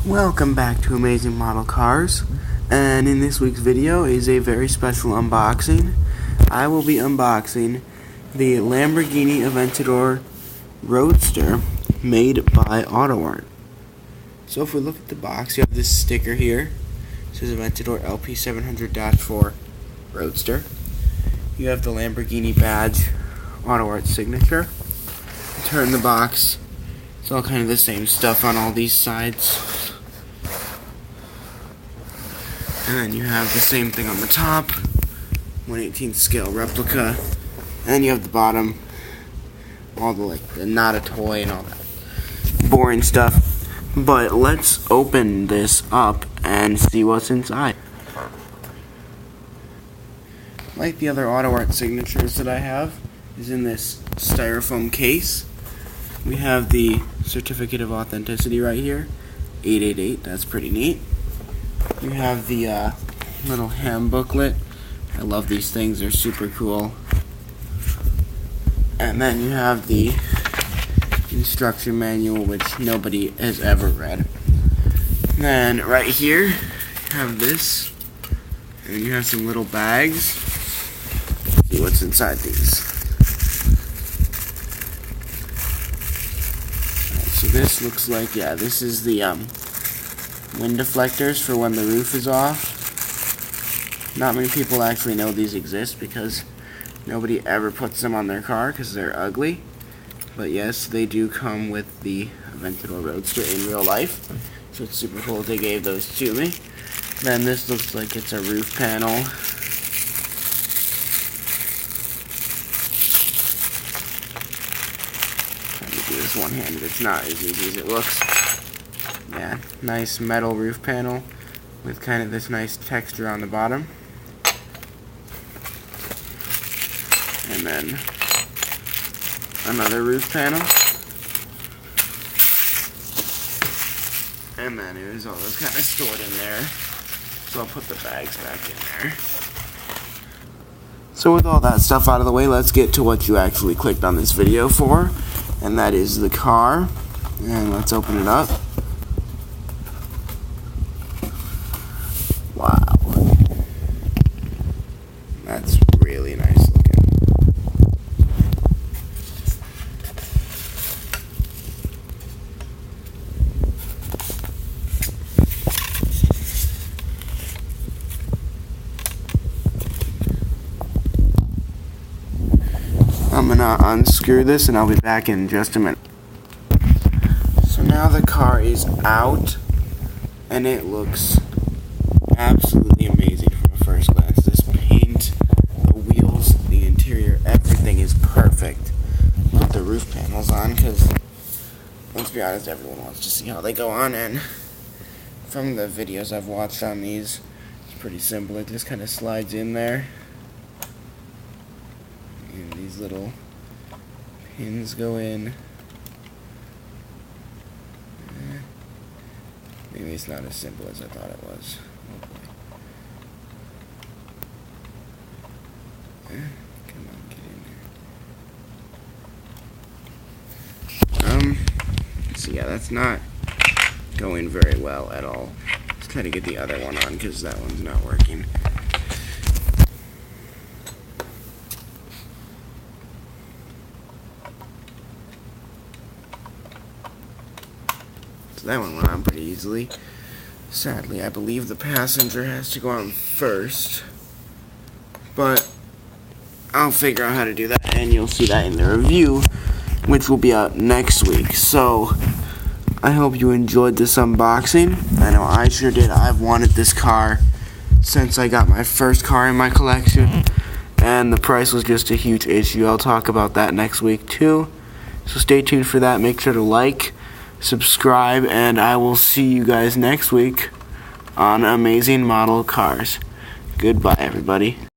Welcome back to Amazing Model Cars, and in this week's video is a very special unboxing. I will be unboxing the Lamborghini Aventador Roadster made by Autoart. So if we look at the box, you have this sticker here. It says Aventador LP700-4 Roadster. You have the Lamborghini badge, Autoart signature. Turn the box. It's all kind of the same stuff on all these sides. And then you have the same thing on the top, 1/18 scale replica. And then you have the bottom, all the not a toy and all that boring stuff. But let's open this up and see what's inside. Like the other Autoart signatures that I have, is in this styrofoam case. We have the certificate of authenticity right here, 888. That's pretty neat. You have the little ham booklet. I love these things, they're super cool. And then you have the instruction manual, which nobody has ever read. And then right here, you have this, and you have some little bags. Let's see what's inside these. So this looks like, this is the wind deflectors for when the roof is off. Not many people actually know these exist because nobody ever puts them on their car because they're ugly. But yes, they do come with the Aventador Roadster in real life. So it's super cool they gave those to me. Then this looks like it's a roof panel. Trying to do this one-handed. It's not as easy as it looks. Yeah, nice metal roof panel with kind of this nice texture on the bottom. And then another roof panel. And then it was all those kind of stored in there. So I'll put the bags back in there. So with all that stuff out of the way, let's get to what you actually clicked on this video for. And that is the car. And let's open it up. Wow. That's really nice looking. I'm gonna unscrew this and I'll be back in just a minute. So now the car is out and it looks absolutely amazing from a first glance. This paint, the wheels, the interior, everything is perfect. Put the roof panels on because, let's be honest, everyone wants to see how they go on, and from the videos I've watched on these, it's pretty simple. It just kind of slides in there. And these little pins go in. Maybe it's not as simple as I thought it was. Oh boy. Come on, get in there. So yeah, that's not going very well at all. Let's try to get the other one on because that one's not working. So that one went on pretty easily. Sadly, I believe the passenger has to go on first. But I'll figure out how to do that, and you'll see that in the review, which will be out next week. So I hope you enjoyed this unboxing. I know I sure did. I've wanted this car since I got my first car in my collection, and the price was just a huge issue. I'll talk about that next week too. So stay tuned for that. Make sure to like, subscribe, and I will see you guys next week on Amazing Model Cars. Goodbye, everybody.